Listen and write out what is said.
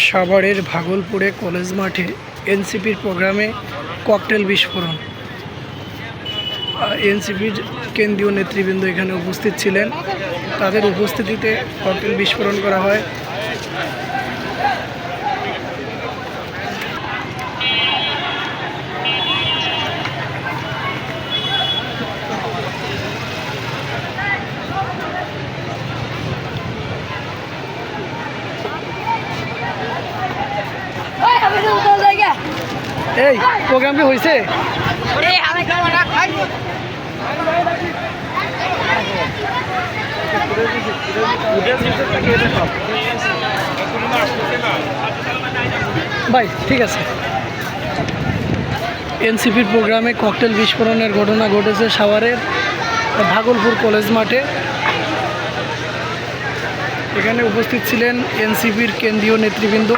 সাভারের ভাগলপুরে কলেজ মাঠে এনসিপির প্রোগ্রামে ককটেল বিস্ফোরণ। এনসিপির কেন্দ্রীয় নেতৃবৃন্দ এখানে উপস্থিত ছিলেন, তাদের উপস্থিতিতে ককটেল বিস্ফোরণ করা হয়। এই প্রোগ্রাম কি হয়েছে? ভাই ঠিক আছে। এনসিপির প্রোগ্রামে ককটেল বিস্ফোরণের ঘটনা ঘটেছে সাভারের ভাগলপুর কলেজ মাঠে। এখানে উপস্থিত ছিলেন এনসিপির কেন্দ্রীয় নেতৃবৃন্দ।